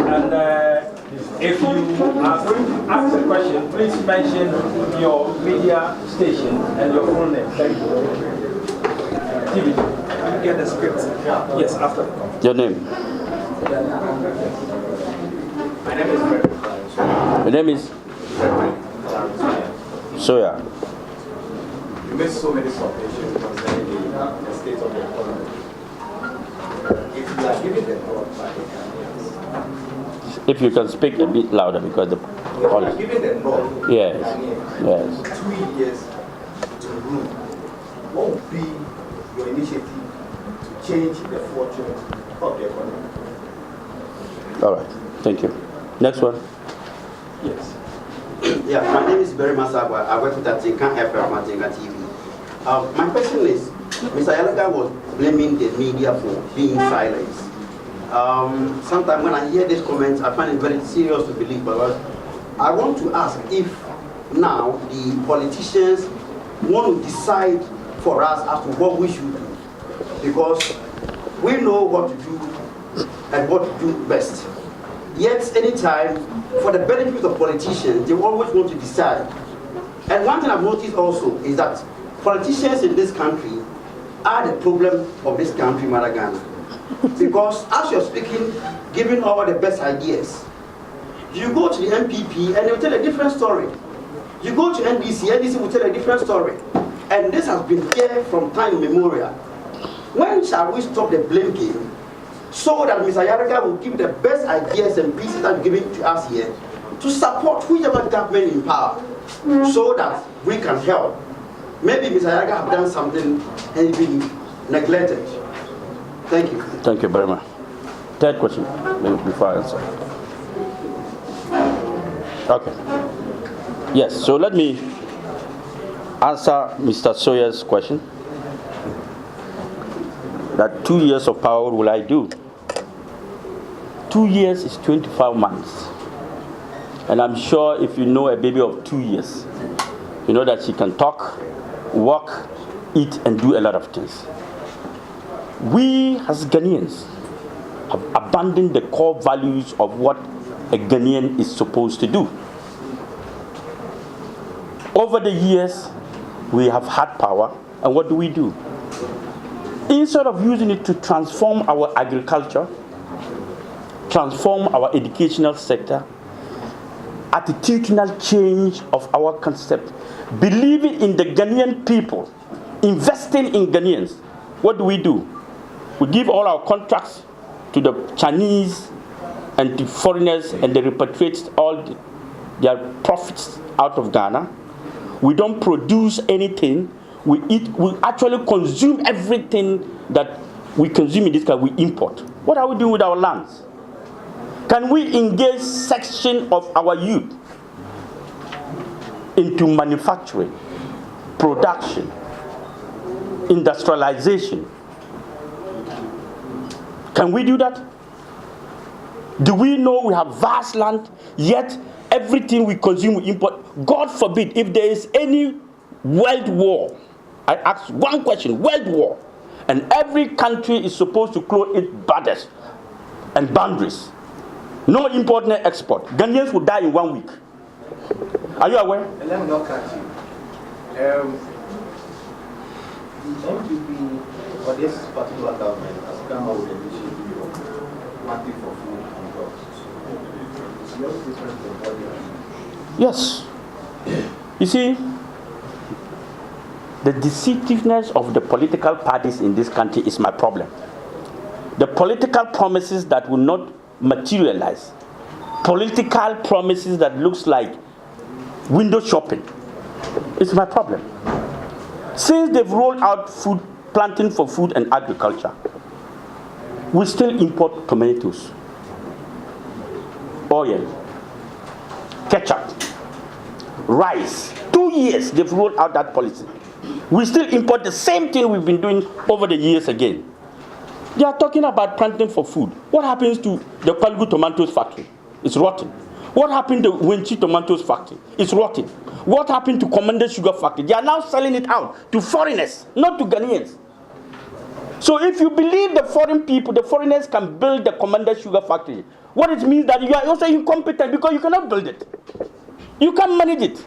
And if you are going to ask a question, please mention your media station and your full name. Thank you. TV. You get the script. Yes, after. Your name? My name is Fred. Your name is? Soya. You made so many submissions concerning the state of the economy. If you are giving the nod by the Ghanaians. If you can speak a bit louder because the If you are giving the nod, yes, Ghanaians, yes. 2 years to rule, what would be your initiative to change the fortune of the economy? All right, thank you. Next one. Yes. Yeah, my name is Barry Masagwa. I work with Atinka FM at Atinka TV. My question is, Mr. Yariga was blaming the media for being silent. Sometimes when I hear these comments, I find it very serious to believe. But I want to ask if now the politicians want to decide for us as to what we should do, because we know what to do and what to do best. Yet, anytime, for the benefit of politicians, they always want to decide. And one thing I've noticed also is that politicians in this country are the problem of this country, Ghana. Because as you're speaking, giving all the best ideas, you go to the MPP and they'll tell a different story. You go to NDC will tell a different story. And this has been here from time immemorial. When shall we stop the blame game, so that Mr. Yariga will give the best ideas and pieces that are given to us here to support whichever government in power, so that we can help? Maybe Mr. Yariga have done something and been neglected. Thank you. Thank you very much. Third question, before I answer. Okay. Yes, so let me answer Mr. Sawyer's question. That 2 years of power, what will I do? 2 years is 25 months. And I'm sure if you know a baby of 2 years, you know that she can talk, walk, eat, and do a lot of things. We as Ghanaians have abandoned the core values of what a Ghanaian is supposed to do. Over the years, we have had power, and what do? Instead of using it to transform our agriculture, transform our educational sector, attitudinal change of our concept, believing in the Ghanaian people, investing in Ghanaians, what do? We give all our contracts to the Chinese and the foreigners, and they repatriate all their profits out of Ghana. We don't produce anything. We actually consume everything that we consume in this country, we import. What are we doing with our lands? Can we engage section of our youth into manufacturing, production, industrialization? Can we do that? Do we know we have vast land, yet everything we consume we import? God forbid, if there is any world war, I ask one question, world war, and every country is supposed to close its borders and boundaries. No import, no export. Ghanaians will die in 1 week. Are you aware? And let me not cut you. The MPP or this particular government has come out with an initiative of planting for food and jobs. It's very different from what you are doing. Yes. You see, the deceitiveness of the political parties in this country is my problem. The political promises that will not materialize, political promises that looks like window shopping, is my problem. Since they've rolled out food planting for food and agriculture, we still import tomatoes, oil, ketchup, rice. 2 years they've rolled out that policy. We still import the same thing we've been doing over the years again. They are talking about planting for food. What happens to the Palgu tomatoes factory? It's rotten. What happened to Winchi tomatoes factory? It's rotten. What happened to Commander Sugar factory? They are now selling it out to foreigners, not to Ghanaians. So if you believe the foreign people, the foreigners can build the Commander Sugar Factory, what it means that you are also incompetent because you cannot build it. You can't manage it.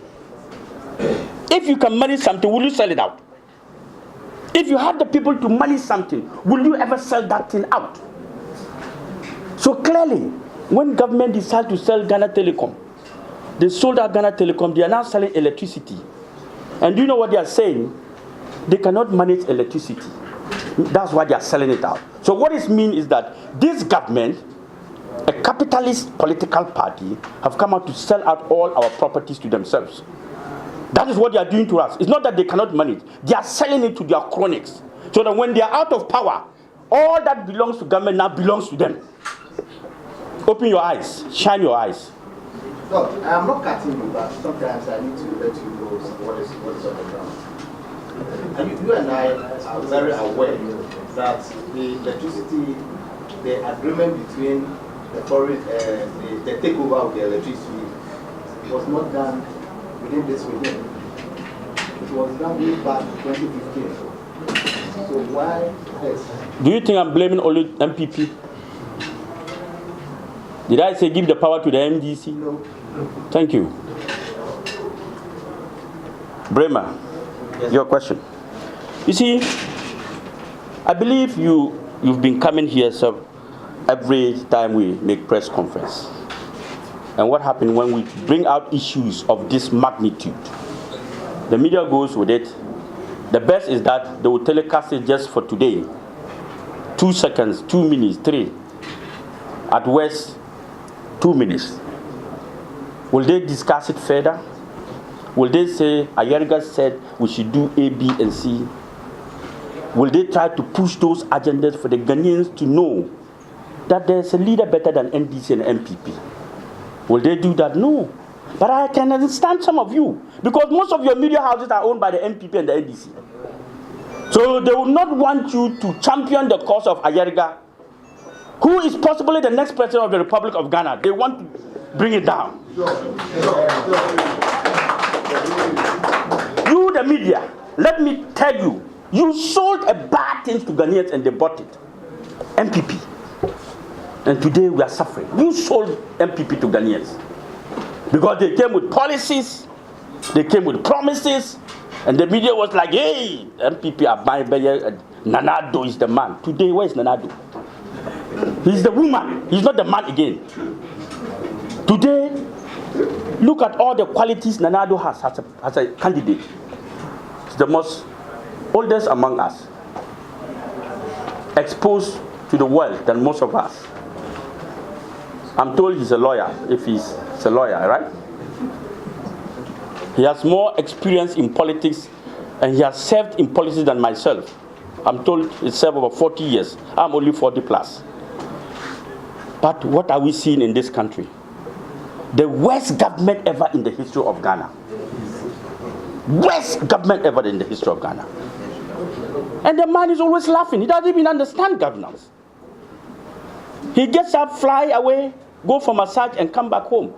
If you can manage something, will you sell it out? If you have the people to manage something, will you ever sell that thing out? So clearly, when government decides to sell Ghana Telecom, they sold out Ghana Telecom, they are now selling electricity. And do you know what they are saying? They cannot manage electricity. That's why they are selling it out. So what it means is that this government, a capitalist political party, have come out to sell out all our properties to themselves. That is what they are doing to us. It's not that they cannot manage. They are selling it to their cronies. So that when they are out of power, all that belongs to government now belongs to them. Open your eyes. Shine your eyes. No, I'm not cutting you, but sometimes I need to let you know what is on the ground. And you and I are very aware that the electricity, the agreement between the foreign, the takeover of the electricity was not done within this regime. It was done way back in 2015. So why this? Do you think I'm blaming only MPP? Did I say give the power to the MDC? No. Thank you. Bremer, yes. Your question. You see, I believe you've been coming here so every time we make press conference. And what happens when we bring out issues of this magnitude? The media goes with it. The best is that they will telecast it just for today. 2 seconds, 2 minutes, 3. At worst, 2 minutes. Will they discuss it further? Will they say, Yariga said we should do A, B, and C? Will they try to push those agendas for the Ghanaians to know that there's a leader better than NDC and MPP? Will they do that? No. But I can understand some of you, because most of your media houses are owned by the MPP and the NDC. So they will not want you to champion the cause of Yariga, who is possibly the next president of the Republic of Ghana. They want to bring it down. You, the media, let me tell you, you sold a bad thing to Ghanaians and they bought it. MPP. And today we are suffering. You sold MPP to Ghanaians. Because they came with policies, they came with promises, and the media was like, hey, MPP are buying better. Nanado is the man. Today, where is Nanado? He's the woman. He's not the man again. Today, look at all the qualities Nanado has as a candidate. He's the most oldest among us, exposed to the world than most of us. I'm told he's a lawyer, if he's a lawyer, right? He has more experience in politics and he has served in politics than myself. I'm told he served over 40 years. I'm only 40 plus. But what are we seeing in this country? The worst government ever in the history of Ghana. Worst government ever in the history of Ghana. And the man is always laughing. He doesn't even understand governance. He gets up, fly away, go for massage and come back home.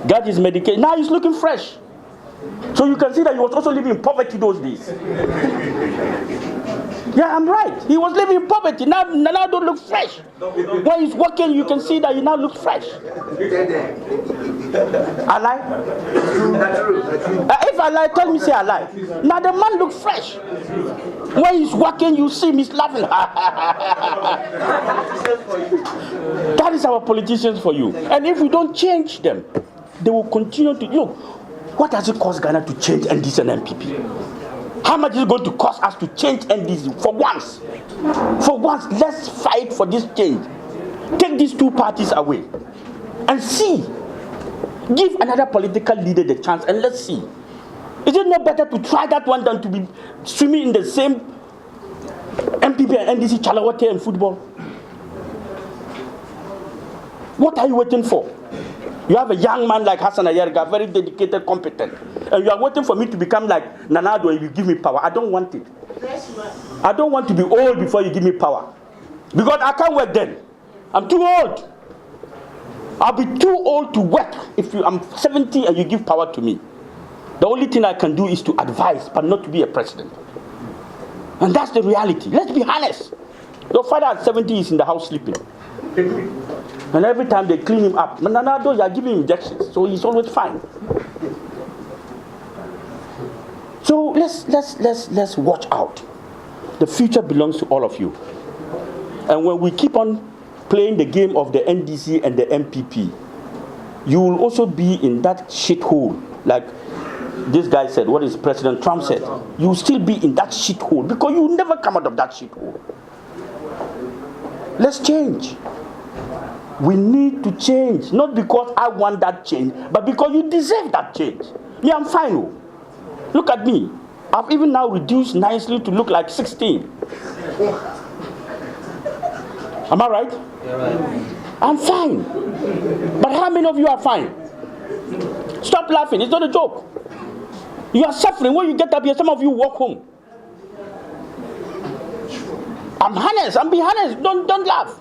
Got his medication. Now he's looking fresh. So you can see that he was also living in poverty those days. Yeah, I'm right. He was living in poverty. Now don't look fresh. When he's working, you can see that he now looks fresh. I lie? If I lie, tell me say I lie. Now the man looks fresh. When he's working, you see him, he's laughing. That is our politicians for you. And if we don't change them, they will continue to look. What does it cost Ghana to change NDC and MPP? How much is it going to cost us to change NDC for once? For once, let's fight for this change. Take these two parties away and see. Give another political leader the chance and let's see. Is it not better to try that one than to be swimming in the same MPP and NDC chalawate and football? What are you waiting for? You have a young man like Hassan Yariga, very dedicated, competent. And you are waiting for me to become like Nanado and you give me power. I don't want it. I don't want to be old before you give me power. Because I can't work then. I'm too old. I'll be too old to work if I'm 70 and you give power to me. The only thing I can do is to advise, but not to be a president. And that's the reality. Let's be honest. Your father at 70 is in the house sleeping. And every time they clean him up, Nanado, you are giving him injections, so he's always fine. So let's watch out. The future belongs to all of you. And when we keep on playing the game of the NDC and the MPP, you will also be in that shithole, like this guy said, what is President Trump said. You will still be in that shithole because you will never come out of that shithole. Let's change. We need to change, not because I want that change, but because you deserve that change. Me, I'm fine. Oh. Look at me. I've even now reduced nicely to look like 16. Am I right? You're right. I'm fine. But how many of you are fine? Stop laughing. It's not a joke. You are suffering. When you get up here, some of you walk home. I'm honest. I'm being honest. Don't laugh.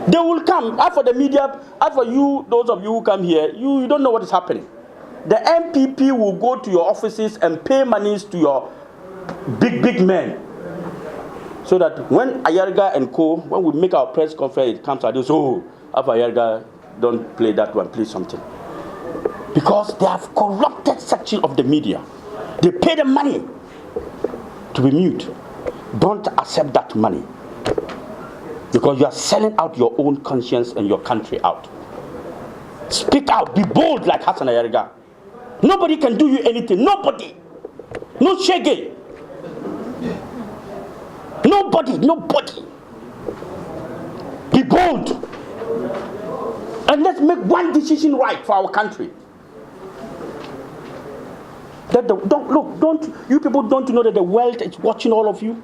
They will come. As for the media, as for you, those of you who come here, you don't know what is happening. The MPP will go to your offices and pay monies to your big men. So that when Yariga and co, when we make our press conference, it comes out, they say, oh, after Yariga, don't play that one, play something. Because they have corrupted section of the media. They pay them money to be mute. Don't accept that money. Because you are selling out your own conscience and your country out. Speak out, be bold like Hassan Yariga. Nobody can do you anything, nobody. No shege. Nobody. Be bold. And let's make one decision right for our country. You people don't know that the world is watching all of you?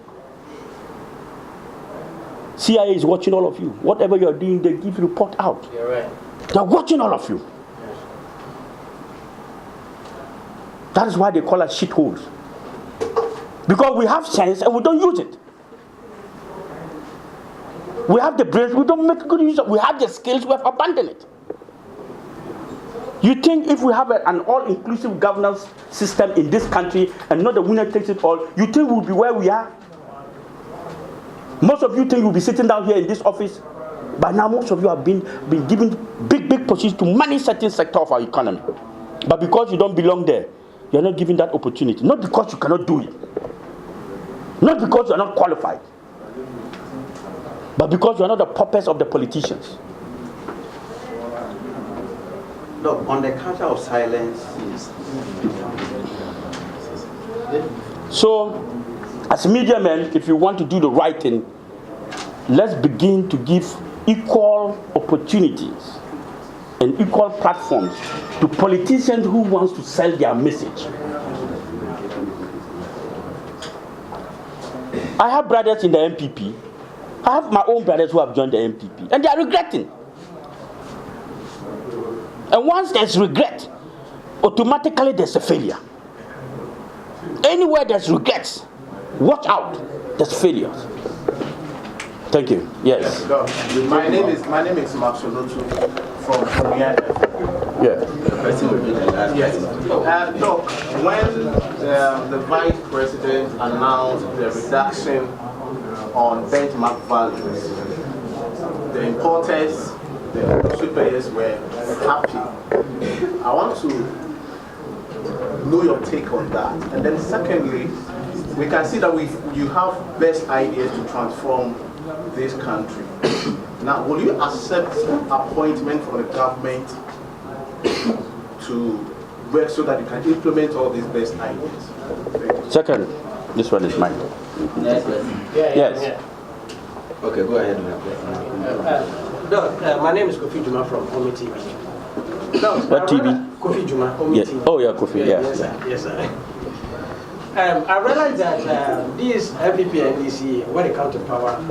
CIA is watching all of you. Whatever you are doing, they give report out. You're right. They're watching all of you. That is why they call us shitholes. Because we have sense and we don't use it. We have the brains, we don't make good use of it. We have the skills, we have abandoned it. You think if we have an all-inclusive governance system in this country and not the winner takes it all, you think we'll be where we are? Most of you think you'll be sitting down here in this office. By now, most of you have been given big positions to manage certain sector of our economy. But because you don't belong there, you're not given that opportunity. Not because you cannot do it. Not because you're not qualified. But because you're not the puppets of the politicians. Look, on the culture of silence. So, as media men, if you want to do the right thing, let's begin to give equal opportunities and equal platforms to politicians who want to sell their message. I have brothers in the MPP. I have my own brothers who have joined the MPP, and they are regretting. And once there's regret, automatically there's a failure. Anywhere there's regrets, watch out, there's failures. Thank you. Yes. My name is Maxolotu from Yariga. Yeah. Yes. Look, when the Vice President announced the reduction on benchmark values, the importers, the shippers were happy. I want to know your take on that. And then secondly, we can see that you have best ideas to transform this country. Now, will you accept appointment from the government to work so that you can implement all these best ideas? Second, this one is mine. Yes. Okay, go ahead. My name is Kofi Juma from Omi TV. What TV? Kofi Juma, Omi Yes. TV. Oh, yeah, Kofi, Yes, sir. I realize that these MPP and NDC, when they come to power,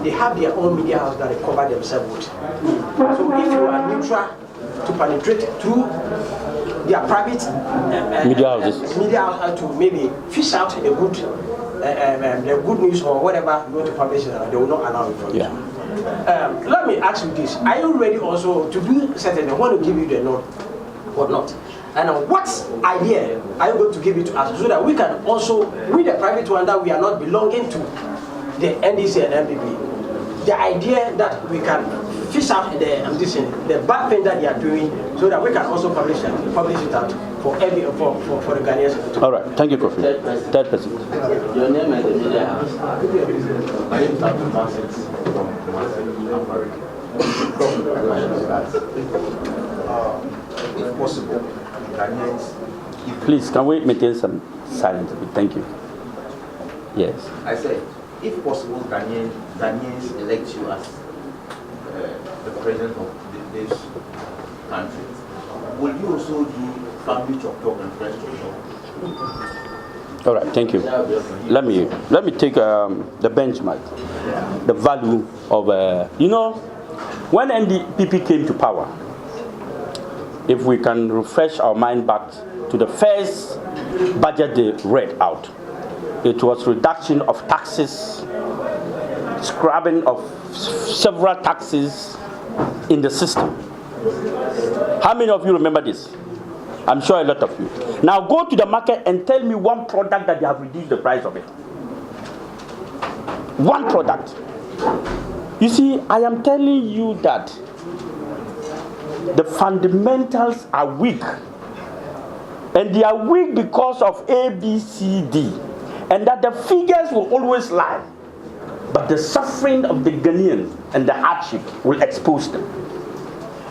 they have their own media house that they cover themselves with. So if you are neutral to penetrate through their private media houses to maybe fish out the good news or whatever you want to publish, they will not allow it for you. Yeah. Let me ask you this: are you ready also to do certain? I want to give you the nod or not. And what idea are you going to give it to us so that we can also, with the private one, that we are not belonging to the NDC and MPP, the idea that we can fish out the bad thing that they are doing so that we can also publish it out for the Ghanaians. All right, thank you, Kofi. Third person. Your name and the media house. My name is Dr. Marcus if possible, Ghanaians. Please, can we maintain some silence? Thank you. Yes. I said, if possible, Ghanaians elect you as the president of this country. Will you also do family talk and friends talk? All right, thank you. Let me take the benchmark, the value of when NDPP came to power. If we can refresh our mind back to the first budget they read out, it was reduction of taxes, scrapping of several taxes in the system. How many of you remember this? I'm sure a lot of you. Now go to the market and tell me one product that they have reduced the price of it. One product. You see, I am telling you that the fundamentals are weak. And they are weak because of ABCD. And that the figures will always lie. But the suffering of the Ghanaians and the hardship will expose them.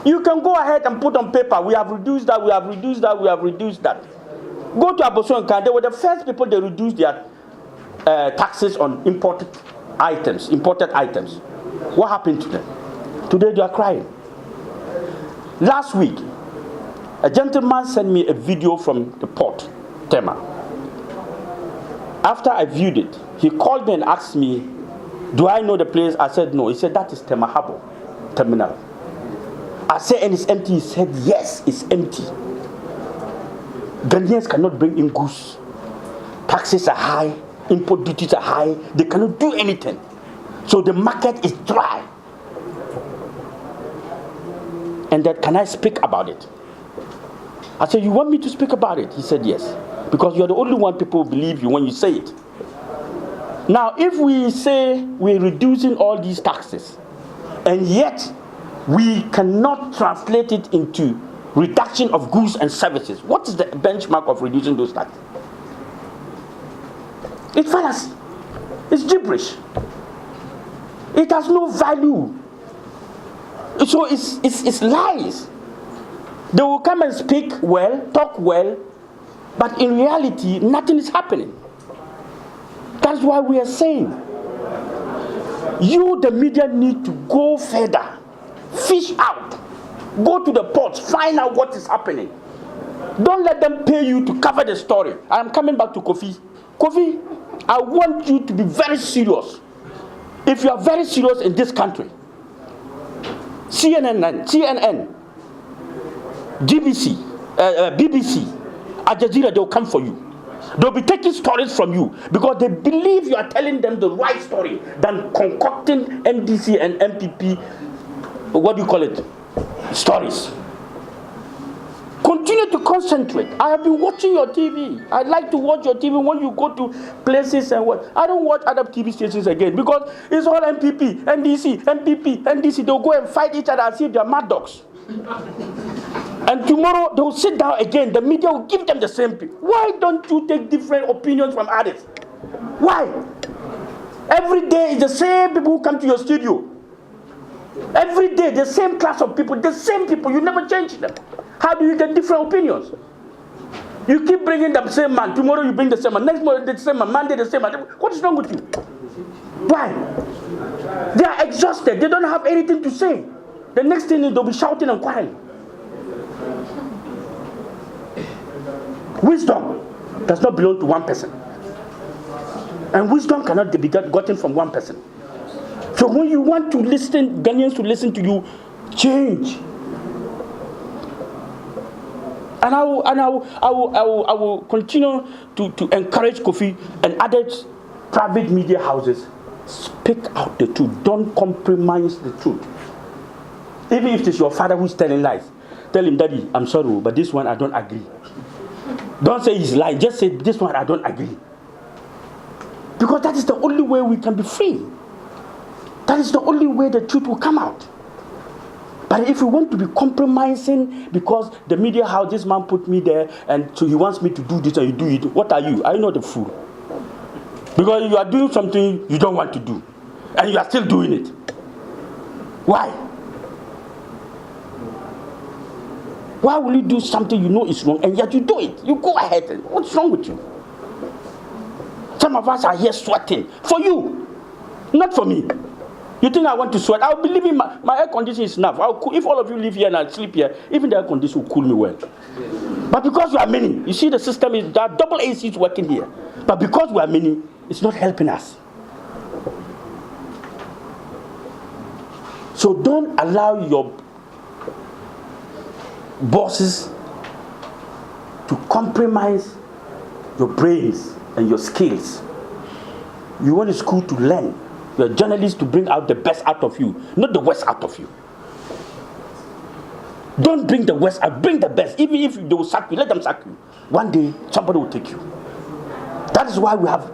You can go ahead and put on paper, we have reduced that, we have reduced that, we have reduced that. Go to Abosso and Khan, they were the first people that reduced their taxes on imported items. What happened to them? Today they are crying. Last week, a gentleman sent me a video from the port, Tema. After I viewed it, he called me and asked me, do I know the place? I said no. He said, that is Tema Harbour Terminal. I said, and it's empty. He said, yes, it's empty. Ghanaians cannot bring in goods. Taxes are high, import duties are high. They cannot do anything. So the market is dry. And that, can I speak about it? I said, you want me to speak about it? He said, yes. Because you're the only one people believe you when you say it. Now, if we say we're reducing all these taxes, and yet we cannot translate it into reduction of goods and services, what is the benchmark of reducing those taxes? It's fallacy. It's gibberish. It has no value. So it's lies. They will come and speak well, talk well, but in reality, nothing is happening. That's why we are saying, you, the media, need to go further. Fish out. Go to the ports. Find out what is happening. Don't let them pay you to cover the story. I'm coming back to Kofi. Kofi, I want you to be very serious. If you are very serious in this country, CNN, BBC, Al Jazeera, they'll come for you. They'll be taking stories from you because they believe you are telling them the right story than concocting NDC and MPP, what do you call it, stories. Continue to concentrate. I have been watching your TV. I like to watch your TV when you go to places and what. I don't watch other TV stations again because it's all MPP, NDC, MPP, NDC. They'll go and fight each other as if they're mad dogs. And tomorrow they'll sit down again. The media will give them the same people. Why don't you take different opinions from others? Why? Every day is the same people who come to your studio. Every day the same class of people, the same people. You never change them. How do you get different opinions? You keep bringing the same man. Tomorrow you bring the same man. Next morning the same man. Monday the same man. What is wrong with you? Why? They are exhausted. They don't have anything to say. The next thing is they'll be shouting and crying. Wisdom does not belong to one person. And wisdom cannot be gotten from one person. So when you want to listen, Ghanaians to listen to you, change. And I will continue to encourage Kofi and other private media houses. Speak out the truth. Don't compromise the truth. Even if it's your father who's telling lies, tell him, Daddy, I'm sorry, but this one I don't agree. Don't say he's lying. Just say, this one I don't agree. Because that is the only way we can be free. That is the only way the truth will come out. But if we want to be compromising because the media house, this man put me there, and so he wants me to do this and you do it, what are you? Are you not a fool? Because you are doing something you don't want to do, and you are still doing it. Why? Why will you do something you know is wrong and yet you do it? You go ahead. What's wrong with you? Some of us are here sweating for you, not for me. You think I want to sweat? I'll be living, my air condition is enough. If all of you live here and I sleep here, even the air condition will cool me well. But because we are many, you see the system is, there are double ACs working here. But because we are many, it's not helping us. So don't allow your bosses to compromise your brains and your skills. You went to school to learn. You're a journalist to bring out the best out of you, not the worst out of you. Don't bring the worst out, bring the best. Even if they will sack you, let them sack you. One day, somebody will take you. That is why we have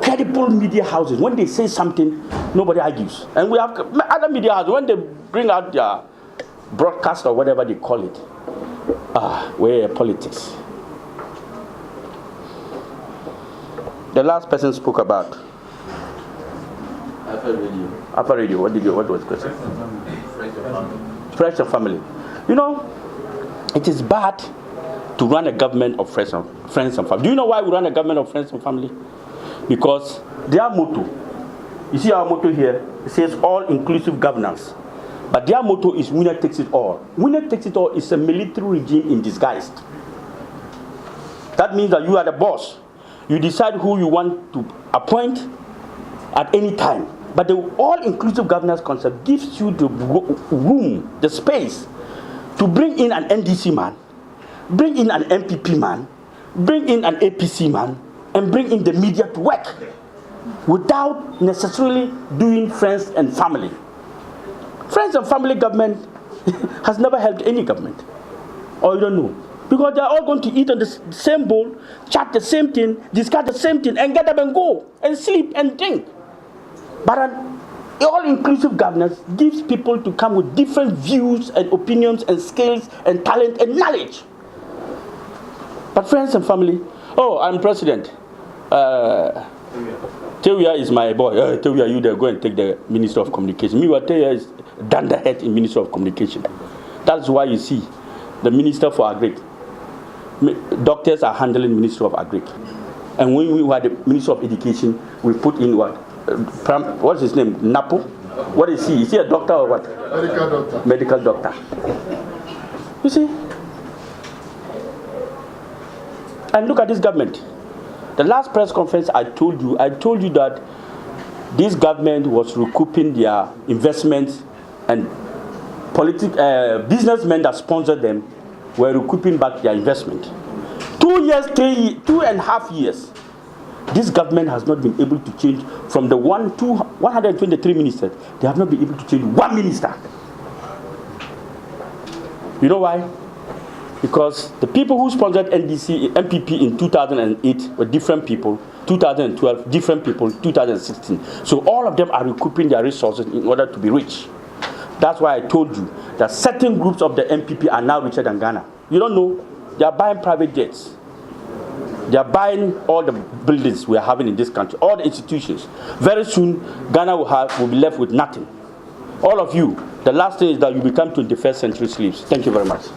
credible media houses. When they say something, nobody argues. And we have other media houses, when they bring out their broadcast or whatever they call it, we're politics. The last person spoke about Upper radio. What was the question? Friends and family. You know, it is bad to run a government of friends and family. Do you know why we run a government of friends and family? Because their motto, you see our motto here, it says all-inclusive governance. But their motto is winner takes it all. Winner takes it all is a military regime in disguise. That means that you are the boss. You decide who you want to appoint at any time. But the all-inclusive governance concept gives you the room, the space, to bring in an NDC man, bring in an MPP man, bring in an APC man, and bring in the media to work without necessarily doing friends and family. Friends and family government has never helped any government. Or you don't know. Because they are all going to eat on the same bowl, chat the same thing, discuss the same thing, and get up and go, and sleep and drink. But an all-inclusive governance gives people to come with different views and opinions and skills and talent and knowledge. But friends and family, I'm president. Tewia is my boy. Tewia, you there, go and take the Minister of Communication. Meanwhile, Tewia is done the head in Minister of Communication. That's why you see the Minister for Agric. Doctors are handling Minister of Agric. And when we had the Minister of Education, we put in what? What's his name? Napo? What is he? Is he a doctor or what? Medical doctor. Medical doctor. You see? And look at this government. The last press conference I told you that this government was recouping their investments, and businessmen that sponsored them were recouping back their investment. 2.5 years. This government has not been able to change from the 123 ministers. They have not been able to change one minister. You know why? Because the people who sponsored MPP in 2008 were different people, 2012, different people, 2016. So all of them are recouping their resources in order to be rich. That's why I told you that certain groups of the MPP are now richer than Ghana. You don't know? They are buying private jets. They are buying all the buildings we are having in this country, all the institutions. Very soon, Ghana will be left with nothing. All of you, the last thing is that you become 21st century slaves. Thank you very much.